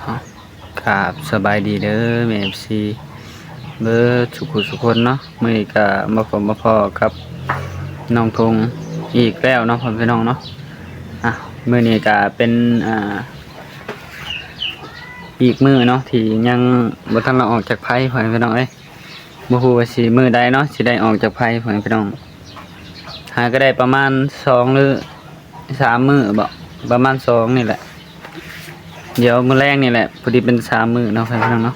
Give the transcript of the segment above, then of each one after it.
ครับสบายดีเด้อแม่ซีเบอร์สุขคนเนาะมื้อนี้ก็มาพอกับน้องทงอีกแล้วเนาะพ่อพี่น้องเนาะอ่ะมื้อนี้ก็เป็นอีกมื้อเนาะที่ยังบ่ทันเราออกจากไผพ่อพี่น้องเอ้ยบ่ฮู้ว่าสิมื้อใดเนาะสิได้ออกจากไผพ่อพี่น้องหาก็ได้ประมาณ2หรือ3มื้อบ่ประมาณ2นี่แหละเดี๋ยวมื้อแรกนี่แหละพอดีเป็น3มื้อเนาะพ่อพี่น้องเนาะ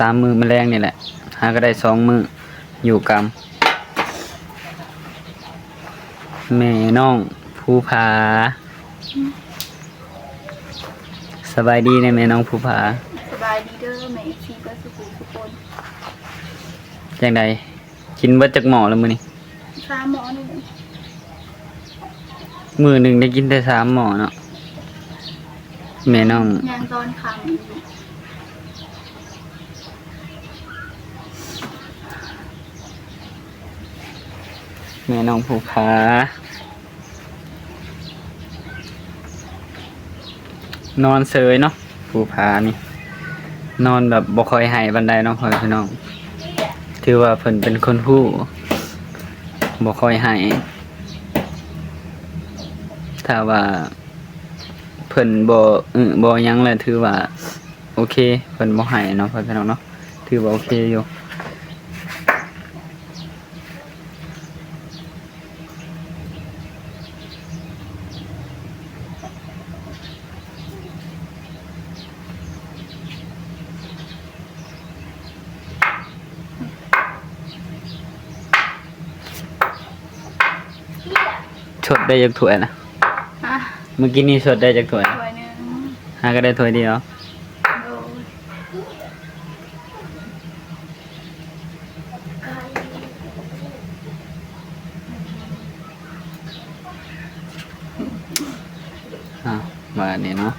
3มื้อมื้อแรกนี่แหละหาก็ได้2มื้ออยู่กรรมแม่น้องภูผาสบายดีนะแม่น้องภูผาสบายดีเด้อแม่ชีก็สุขุทุกคนจังใดกินเบิดจักหม้อแล้วมื้อนี้3 หม้อนี่มื้อหนึงได้กินแต่3หม้อเนาะแม่น้องยังตอนค่ำอยู่แม่น้องภูผานอนเซยเนาะภูผานี่นอนแบบบ่ค่อยให้ปานใดเนาะพ่อพี่น้องถือว่าเพิ่นเป็นคนผู้บ่ค่อยให้ถ้าว่าเพิ่นบ่หยังแหละถือว่าโอเคเพิ่นบ่ให้เนาะพ่อพี่น้องเนาะถือว่าโอเคอยู่ชดได้จักถ้วยนะฮะเมื่อกี้นี่ชดได้จักถ้วยถ้วยนึงหาก็ได้ถ้วยเดียวโดว่านี่เนาะ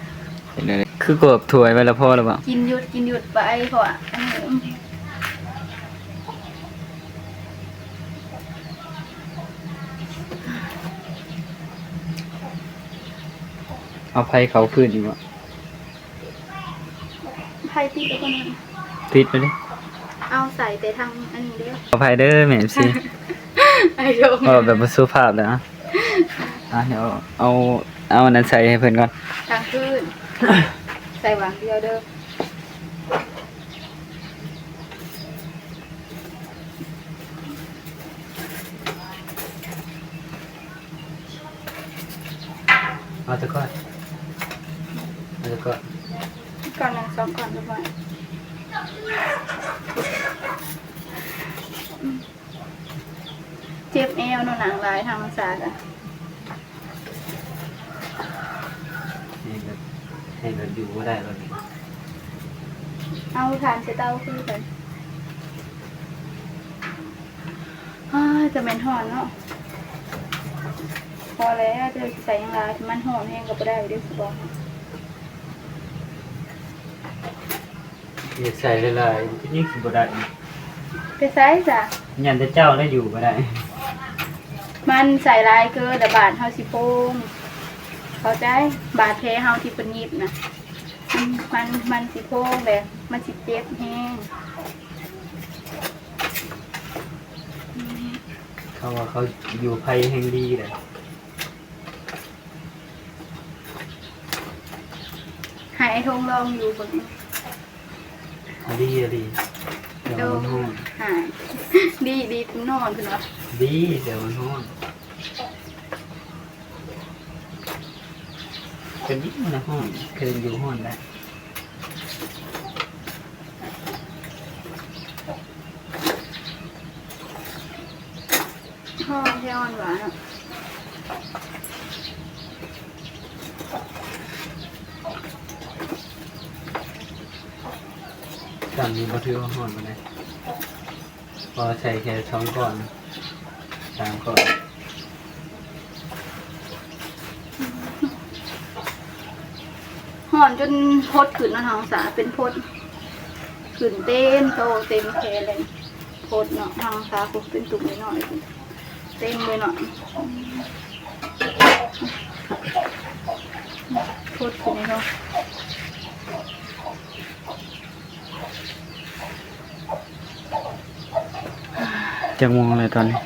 เห็นเลยคือกบถ้วยไว้แล้วพอแล้วบ่กินหยุดไปเพราะเอาไผเขาคืนอีกบ่ไผ่ติดแล้วก็นั่นติดไปดิเอาใส่ไปทางอันนี้เด้อขออภัยเด้อแม่ซี ไอ้โดมแบบบ่สุภาพเลยนะเดี๋ยวเอาอันนั้นใส่ให้เพิ่นก่อนทางคืนใส่หวังเดียวเด้อเอาตะก้อนก่อน1 2ก่อนทุกคนเจ็บเอวหนังลายทางภาษาจ้ะให้แบบอยู่บ่ได้แล้วนี่เอาทานเสเต้าคือกันจะเป็นห่อนเนาะพอแล้วจะใส่ยังไงมันห่อนแห้งก็ไม่ได้เดี๋ยวสิบอกอยากใส่หลายๆยิ่งสิบ่ได้ไปใส่จ้ะยันแต่เจ้าได้อยู่บ่ได้มันใส่ลายเกินแต่บาดเฮาสิโป่งเข้าใจบาดแผลเฮาที่เป็นยิบนะมันสิโป่งแบบมันสิเจ็บแห้งเขาว่าเขาอยู่ไผแห่งดีเลยหายทงลองอยู่บนดีเดี๋ยวมันฮ้อนหายดีนอนคือเนาะดีเดี๋ยวมันฮ้อนเป็นยิ่งนะห้อนเคยอยู่ห้อนได้ห้อนแค่อ่อนหวานอ่ะตอนนี้บ่ถือว่าฮ้อนปานใดพอใส่แค่2ก้อน3ก้อนห่อนจนพดขึ้นนะท้องสาเป็นพดขึ้นเต็มโตเต็มแขนเลยพดเนาะท้องสาคุเป็นตุ่มหน่อยเต็มเลยหน่อย พูดถึงเนาะ จะมองอะไรตอนนี้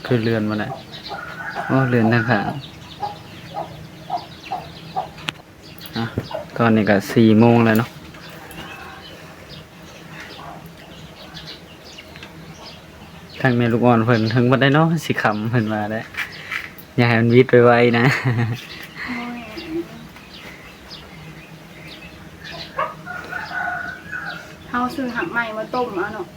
คือเรือนมาแล้วโอ้เรือนทางข้างอ่ะตอนนี้ก็4 โมงแล้วเนาะทางแม่ลูกอ่อนเพิ่นถึงบ่ได้เนาะสิคำเพิ่นมาได้อย่าให้มันวิดไวๆนะ เฮาซื้อหักใหม่มาต้มเอาเนาะ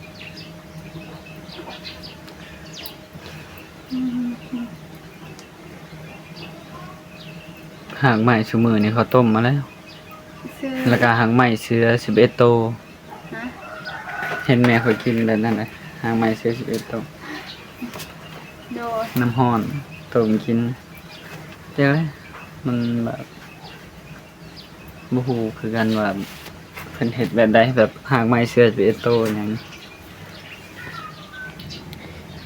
หางใหม่ชุมือนี่เขาต้มมาแล้ว ซื้อ แล้วก็หางใหม่เสือ11 โตว นะ เห็นแม่เขากินแบบนั้นเลยหางใหม่เสือ11 โตว โดย น้ำห้อนต้มกินเจ้าเลยมันแบบบูฮูคือกันว่าเพิ่นเห็ดแบบใดแบบหางไม้เสื้อ11 โตวอย่างนี้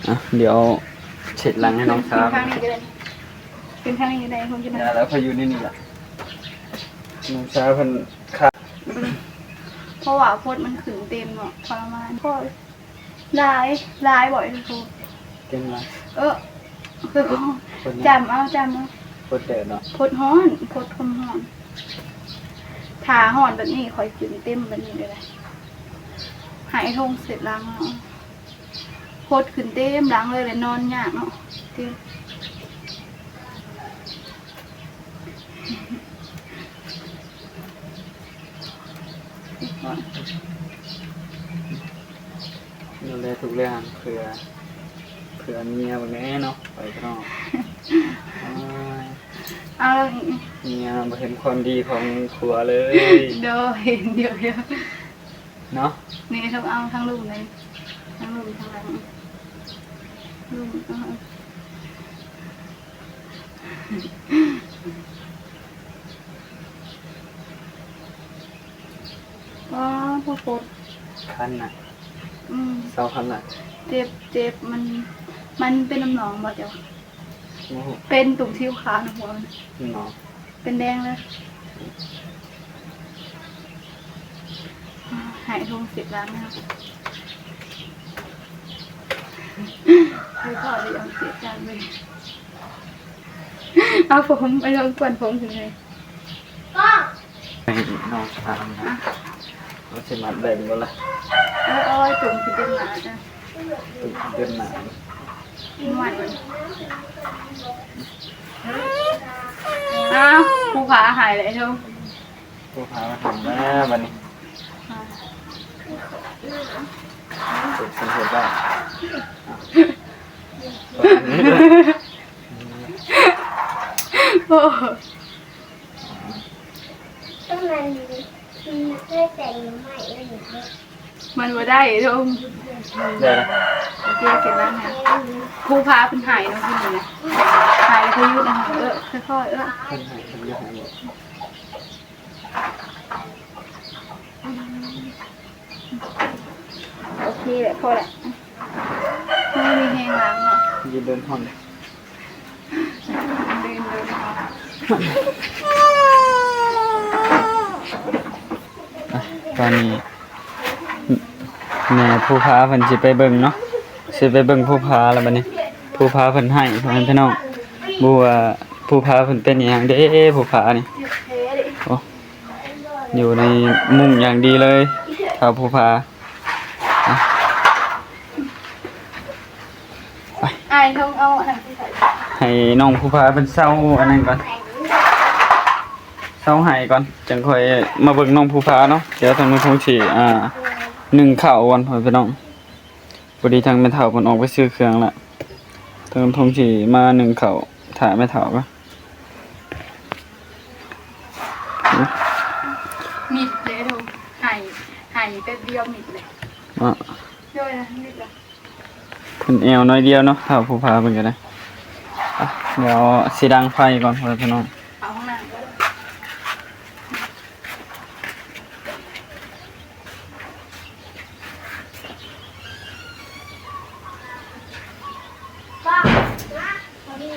อ่ะเดี๋ยวเช็ดหลังให้น้องสาว ข้างนี้ก็ได้เป็นข้างนี้ก็ได้ผมจะ อย่าแล้วพายุนี่นี่แหละน้องสาวเพิ่นค่ะ เพราะว่าโพดมันขึ้นเต็มเนาะทรมานก็ลายบ่อยทุก เก่งมา คือ คน จำเอา โคตรเด็ดเนาะ โพดฮ้อนโพดคมฮ้อนทาฮ้อนแบบนี้คอยขึ้นเต็มแบบนี้เลยหายทงเสร็จล้างเนาะโพดขึ้นเต็มล้างเลยนอนยากเนาะเต็ม ดูแลทุกเรื่องเผื่อเมียแบบนี้เนาะไปข้างนอกอ้าย เอาแล้ว เมียบ่เห็นความดีของครัวเลย เดี๋ยวเห็นเดี๋ยว เนาะ นี่ต้องเอาทั้งลูกเลยทั้งลูกทั้งหลังลูกว้าพ่อปวด คันน่ะ เศร้าคันน่ะ เจ็บมันเป็นน้ำหนองบ่เดี๋ยว โอ้โห เป็นตุ่มที่ขาในหัวมัน เนาะ เป็นแดงเลยหายทง10 ล้านนะครับให้พ่อได้ยอมเสียใจเลยเอาผมไปลองกวนผมถึงไง ให้น้องถามนะเราสิมัดแบ่งบ่ล่ะ โอ้ยตุ่มที่เป็นหนาจ้ะ ตุกเดือนหน้า หวานเลยอ้าวภูผาหายเลยเท่า ผู้พามาทำแล้วบัดนี้ตุกสังเกตได้อ่ะ โอ้ ต้องมันได้แต่งใหม่แล้วหนูก็ มันบ่ได้เท่า ได้ละ โอเคเสร็จแล้วนะภูผาเป็นหายเนาะพี่หนูนะหายแล้วก็ยุดนะคะค่อยๆเพิ่นให้เพิ่นจะให้หมด โอเคแหละพอแหละไม่มีแหงล้างเนาะ ยืนเดินห้อง เดินอ่ะตอนนี้แม่ผู้พาเพิ่นสิไปเบิ่งเนาะสิไปเบิ่งผู้พาแล้วบัดนี้ผู้พาเพิ่นให้เพิ่นพี่น้องบ่ว่าผู้พาเพิ่นเป็นอีหยังเด้ผู้พานี่โอ้อยู่ในมุ้งอย่างดีเลยถ้าผู้พาอ่ะ ไอ้ทงเอาอันนั้นที่ใส่ ให้น้องผู้พาเพิ่นเศร้าอันนั้นก่อนเศร้าให้ก่อนจังค่อยมาเบิ่งน้องผู้พาเนาะเดี๋ยวทางมื้อทงสินึ่งข้าวก่อนพ่อพี่น้องพอดีทางแม่เฒ่าเพิ่นออกไปซื้อเครื่องละทางทงสิมานึ่งข้าวถ่าแม่เฒ่าก็ มิดเลยทงหายแป๊บเดียวมิดเลย อ่ะ ด้วยนะมิดละ เพิ่นแอวน้อยเดียวเนาะถ้าผู้พาเพิ่นก็ได้อ่ะเดี๋ยวสิดังไฟก่อนพ่อพี่น้อง เอาข้างหน้าก็ได้ ป้านะพอดี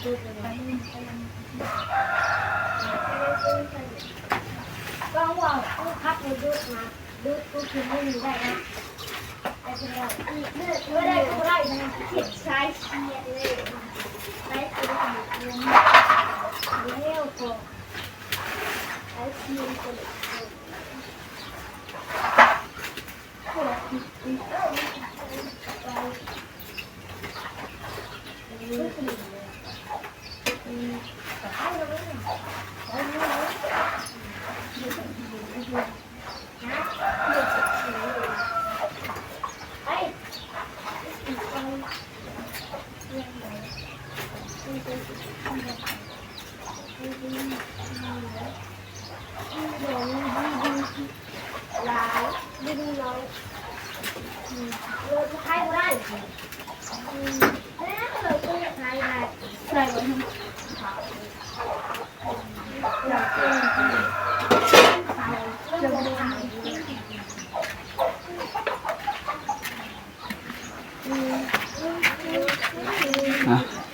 ก็ว่าพักดูดมาดูดกูกินไม่ได้นะแต่เป็นเราอีกเลือดไม่ได้กูไล่มันเขียดใช้เขียดเลยใช้ตัวหนึ่งเลี้ยวตัวใช้เขียดตัว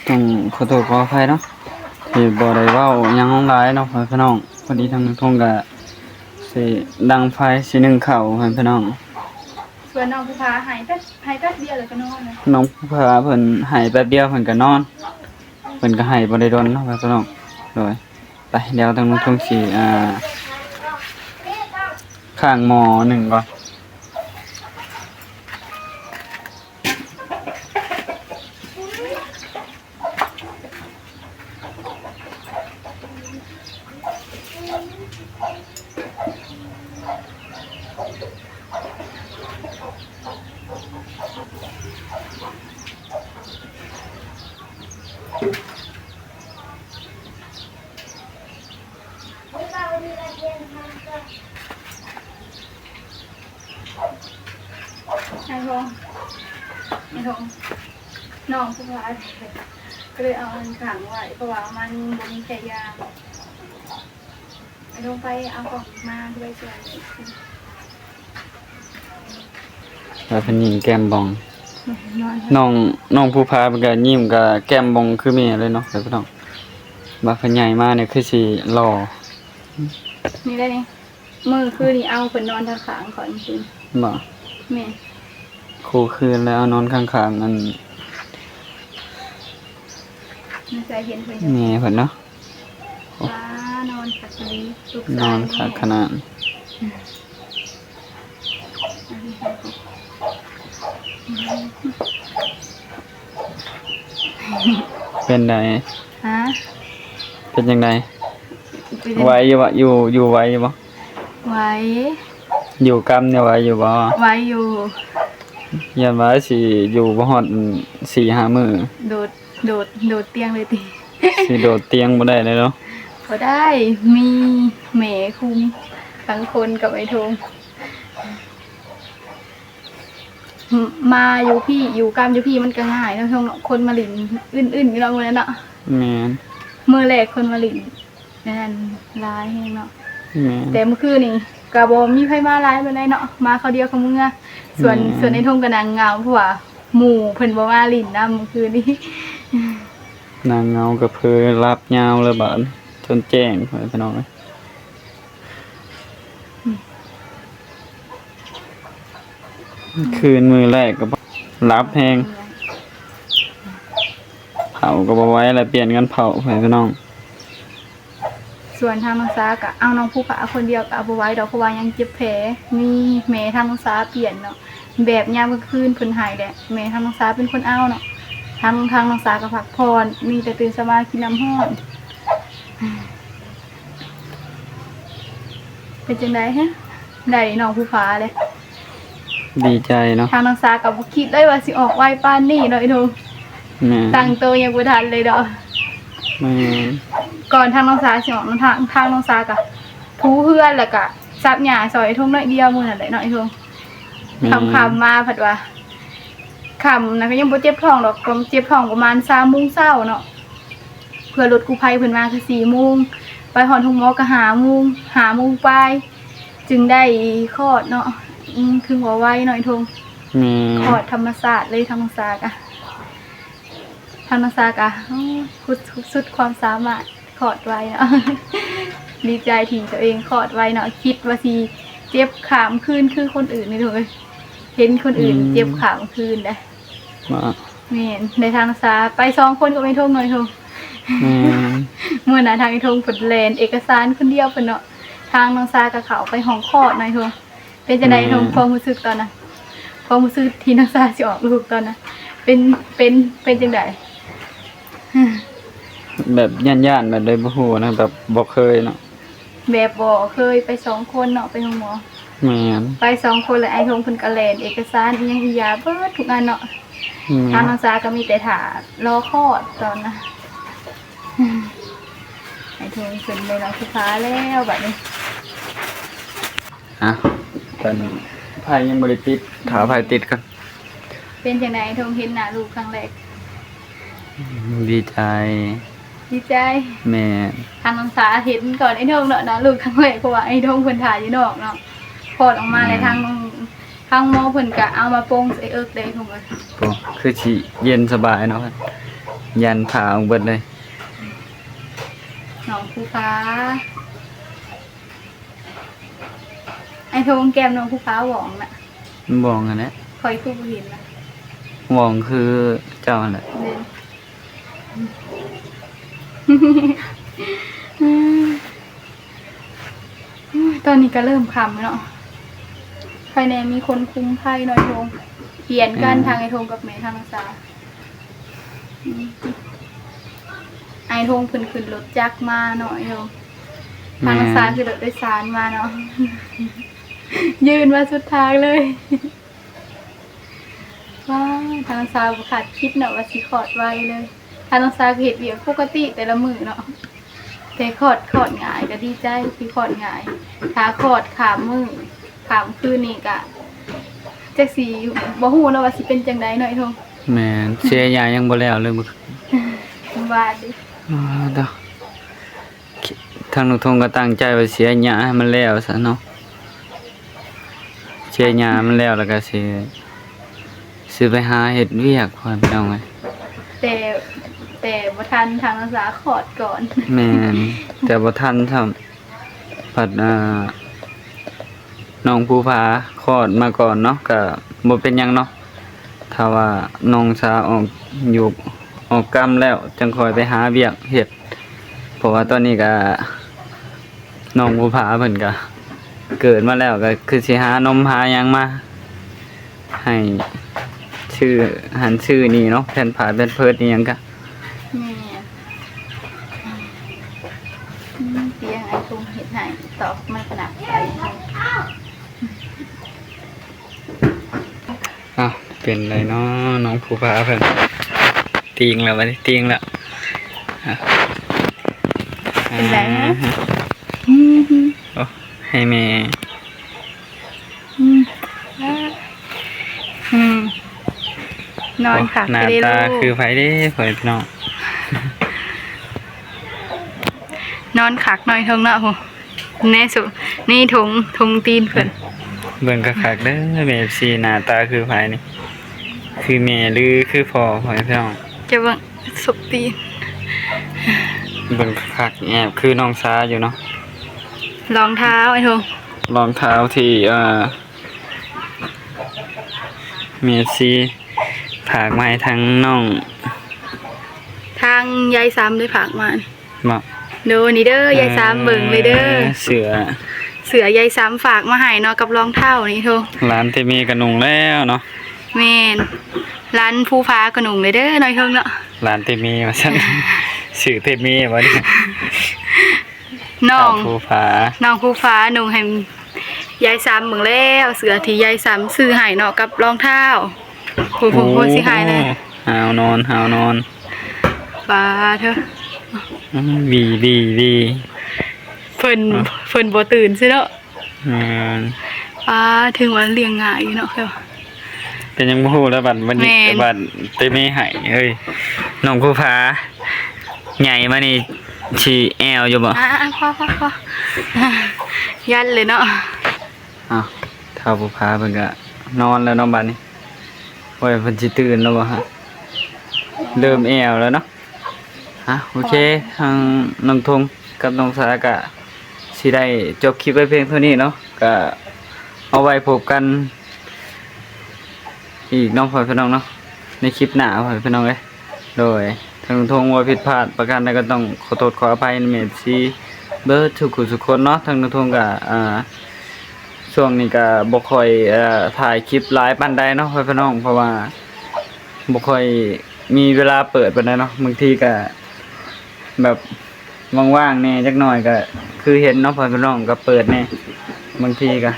ต้องขอโทษขออภัยเนาะที่บ่ได้เว้าหยังหลายเนาะพี่น้องพอดีทางทงก็สิดังไฟสินึ่งข้าวให้พี่น้อง ส่วนน้องผู้พาหายแป๊บเดียวเลยก็นอนเลย น้องผู้พาเพิ่นหายแป๊บเดียวเพิ่นก็นอนเพิ่นก็หายบ่ได้โดนเนาะพี่น้องโดยไปเดี๋ยวทางทงสิข้างหม้อหนึ่งก่อนไอ้ทองน้องผู้พาก็เลยเอามันขังไว้เพราะว่ามันบ่มีแค่ยาไอ้ทองไปเอาของมาด้วยส่วน แล้วเพิ่นยิ้มแก้มบองน้องผู้พาเพิ่นก็ยิ้มก็แก้มบองคือแม่เลยเนาะพี่น้องว่าเพิ่นใหญ่มาเนี่ยคือสิหล่อ นี่ได้นี่มือคือนี่เอาเพิ่นนอนทางขางก่อนจริง บ่ แม่ คู่คืนแล้วนอนข้างๆนั่น น่าจะเห็นเพิ่น แม่เพิ่นเนาะ ฟ้านอนขัดนี้ลูก น ชา อย นขาดขนาดเป็นได ฮะ เป็นจังไดไหวอยู่บ่อยู่ไหวอยู่บ่ ไว้ อยู่กำเนี่ยไหวอยู่บ่ ไว้อยู่ ยันว่าสิอยู่บ่ฮอด4-5 มื้อ โดดเตียงเลยติ สิโดดเตียงบ่ได้เลยเนาะ ก็ได้มีแหมคุมทั้งคนกับไอ้ทงมาอยู่พี่อยู่กรรมอยู่พี่มันก็ง่ายแล้วทงคนมาหลินอื่นๆอยู่แล้วมื้อนั้นเนาะ แม่น มื้อแรกคนมาหลินนั่นหลายแฮงเนาะ แม่น แต่เมื่อคืนนี่ก็บ่มีไผมาหลายปานใดเนาะมาเขาเดียวเขาเมื่อส่วนไอ้ทงก็นางเหงาเพราะว่าหมู่เพิ่นบ่มาหลินนำเมื่อคืนนี้ นางเงาก็เพิ่นรับยาวเลยบาดจนแจ้งพี่น้องเอ้ยคืนมื้อแรกก็บ่รับแฮงเผาก็บ่ไหว้แล้วเปลี่ยนกันเผาพี่น้อง ส่วนทางน้องซาก็เอาน้องผู้ผาคนเดียวก็เอาบ่ไหว้ดอกเพราะว่ายังเจ็บแผลมีแม่ทางน้องซาเปลี่ยนเนาะแบบยามกลางคืนเพิ่นหายแหละแม่ทางน้องซาเป็นคนเอาเนาะทางน้องซาก็พักผ่อนมีแต่ตื่นสมากินน้ำร้อนเป็นจังได๋ฮะได้น้องผู้ผาเลย ดีใจเนาะ ทางน้องซาก็บ่คิดเลยว่าสิออกไวปานนี้เนาะไอ้หนู แม่ ตั้งโตวยังบ่ทันเลยดอก แม่ ก่อนทางน้องสาสิออกทางน้องสากะทูเพื่อนแล้วก็ซับหญ้าซอยไอ้ทุ่งน้อยเดียวมื้อนั่นแหละเนาะไอ้ทุ่งคำมาผัดว่าคำนะก็ยังบ่เจ็บท้องดอกก็เจ็บท้องประมาณ3:00 นเนาะเพื่อรถกู้ภัยเพิ่นมาคือ4:00 นไปฮอดทุ่งหมอก็5:00 น5:00 นปลายจึงได้คลอดเนาะถึงว่าไวหน่อยทุ่ง แม่ คลอดธรรมศาสตร์เลยทางน้องสากะ ทางน้องซากะสุดความสามารถขอดไว้เนาะ ดีใจที่ตัวเองขอดไว้เนาะคิดว่าสิเจ็บขามคืนคือคนอื่นนี่ถูกเลยเห็นคนอื่นเจ็บขามคืนได้ มา แม่นในทางน้องซาไป2คนก็ไม่ทงหน่อยทง เมื่อนั้นทางไอ้ทงผลแลนเอกสารคนเดียวเพิ่นเนาะทางน้องซากับเขาไปห้องคลอดหน่อยทงเป็นจังได๋ทงความรู้สึกตอนน่ะความรู้สึกที่น้องซาสิออกลูกตอนน่ะเป็นจังได๋ แบบย่านๆแบบได้บ่ฮู้นะแบบบ่เคยเนาะ แบบบ่เคยไป2คนเนาะไปโรงหมอ แม่น ไป2คนแล้วไอ้ทงเพิ่นก็แลนเอกสารอีหยังอีหยาเบิดทุกอันเนาะทางน้องซาก็มีแต่ท่ารอคลอดตอนน่ะ ไอ้ทงเพิ่นได้น้องสุภาแล้วบัดนี้ อ่ะตอนไผยังบ่ได้ติดถาไผติดกัน เป็นจังได๋ไอ้ทงเห็นหน้าลูกครั้งแรก ดีใจ ดีใจ แม่ ทางน้องสาเห็นก่อนไอ้ทงเนาะนะลูกครั้งแรกเพราะว่าไอ้ทงเพิ่นถ่ายอยู่นอกเนาะพอดออกมาในทางหมอเพิ่นก็เอามาโปรงใส่เอิกได้ทงเลย โอ้คือสิเย็นสบายเนาะยันผ่าออกเบิดเลย น้องภูฟ้าไอ้ทงแก้มน้องภูฟ้าหวองน่ะ มองอันนี้ คอยคือบ่เห็นน่ะ มองคือเจ้านั่นแหละ เด่นตอนนี้ก็เริ่มค่ำเนาะภายในมีคนคุมไพ่หน่อยทงเปลี่ยนกันทางไอ้ทงกับแม่ทางน้องสาไอ้ทงเพิ่นขึ้นรถจักรมาเนาะไอ้ทงทางน้องสาคือรถโดยสารมาเนาะ ยืนมาสุดทางเลย ว้าวทางน้องสาบ่ขาดคิดเนาะว่าสิขอดไว้เลยทางน้องสาคือเฮ็ดเวียกปกติแต่ละมื้อเนาะแต่ขอดง่ายก็ดีใจที่ขอดง่ายถ้าขอดขามมื้อขามคืนนี่ก็จักสิบ่ฮู้เนาะว่าสิเป็นจังได๋เนาะไอ้ทง แม่นเสียยายังบ่แล้วเลยมึก ว่าดิ เด้อทางหนูทงก็ตั้งใจว่าเสียยาให้มันแล้วซะเนาะเสียยามันแล้วแล้วก็สิไปหาเฮ็ดเวียกพอพี่น้องเอ้ย แต่บ่ทันทางอาสาขอดก่อน แม่นแต่บ่ทันทำผัดน้องภูผาคลอดมาก่อนเนาะก็บ่เป็นหยังเนาะถ้าว่าน้องสาออกอยู่ออกกรรมแล้วจังค่อยไปหาเวียกเฮ็ดเพราะว่าตอนนี้ก็น้องภูผาเพิ่นก็เกิดมาแล้วก็คือสิหานมหาหยังมาให้ชื่อหันชื่อนี่เนาะแผ่นผาแผ่นเพิดนี่หยังก็ แม่เสียงไอ้ทุ่งเฮ็ดให้ตอบไม่ขนาดใด อ้าวเป็นไรเนาะน้องภูผาเพิ่นติงแล้วบัดนี้ติงแล้ว เป็นไรนะ โอ้ให้แม่ นอนค่ะ หน้า ไป ตา ลูก คือไผเด้เพิ่นพี่น้อง นอนคักหน่อยเทิงเนาะโหแน่สุนี่ทงตีนเพิ่น เบิ่งคักๆเด้อแม่ FC หน้าตาคือไผนี่คือแม่หรือคือพ่อพ่อพี่น้อง จะเบิ่งสุกตีน เบิ่งคักๆแอบคือน้องสาอยู่เนาะ รองเท้าไอ้ทง รองเท้าที่แม่ FC ฝากมาให้ทางน้อง ทางยายซ้ำได้ฝากมา บ่ ดูนี่เด้อยายซ้ำเบิ่งเลยเด้อ เสือ เสือยายซ้ำฝากมาให้เนาะกับรองเท้านี่ทง ร้านเทมีกระนุงแล้วเนาะ แม่นร้านภูฟ้ากระหนุ่งเลยเด้อหน่อยเทิงเนาะ ร้านเทมีว่าซั่น ชื่อเทมีบ่นี่ น้อง ภูผา น้องภูฟ้าหนุ่งให้ยายซ้ำเบิ่งแล้วเสือที่ยายซ้ำซื้อให้เนาะกับรองเท้าโหสิหายเลย หาวนอน ปลาเถอะ วี เพิ่นบ่ตื่นซิเนาะ อืม ปลาถึงว่าเลี้ยงง่ายอยู่เนาะคือ เป็นยังบ่ฮู้แล้วบัดวันนี้ แม่น บัดเตมีให้เฮ้ยน้องภูผาใหญ่มานี่สิแอวอยู่บ่ พอยันเลยเนาะ อ้าวถ้าภูผาเพิ่นก็นอนแล้วเนาะบัดนี้โอ้ยเพิ่นสิตื่นแล้วบ่ฮะ แม่ เริ่มแอวแล้วเนาะโอเคทางน้องทงกับน้องสากะสิได้จบคลิปไว้เพียงเท่านี้เนาะก็เอาไว้พบกันอีกน้องพ่อพี่น้องเนาะในคลิปหน้าพ่อพี่น้องเอ้ยโดยทางน้องทงว่าผิดพลาดประการใดก็ต้องขอโทษขออภัยในเมซีเบิร์ดทุกคนเนาะทางน้องทงก็ช่วงนี้ก็บ่ค่อยถ่ายคลิปหลายปานใดเนาะพ่อพี่น้องเพราะว่าบ่ค่อยมีเวลาเปิดปานใดเนาะบางทีก็แบบว่างๆแหน่จักหน่อยก็คือเห็นเนาะพ่อพี่น้องก็เปิดแหน่บางทีก็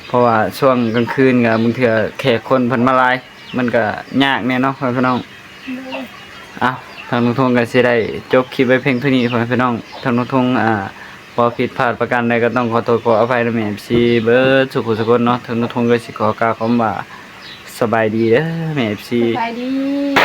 เพราะว่าช่วงกลางคืนก็บางเทื่อแขกคนเพิ่นมาหลายมันก็ยากแน่เนาะพ่อพี่น้องทางน้องทงก็สิได้จบคลิปไว้เพียงเท่านี้พ่อพี่น้องทางน้องทงพอผิดพลาดประการใดก็ต้องขอโทษขออภัยนำ FC เบิดทุกคนเนาะทางน้องทงก็สิขอกล่าวคำว่าสบายดีเด้อแม่ FC สบายดี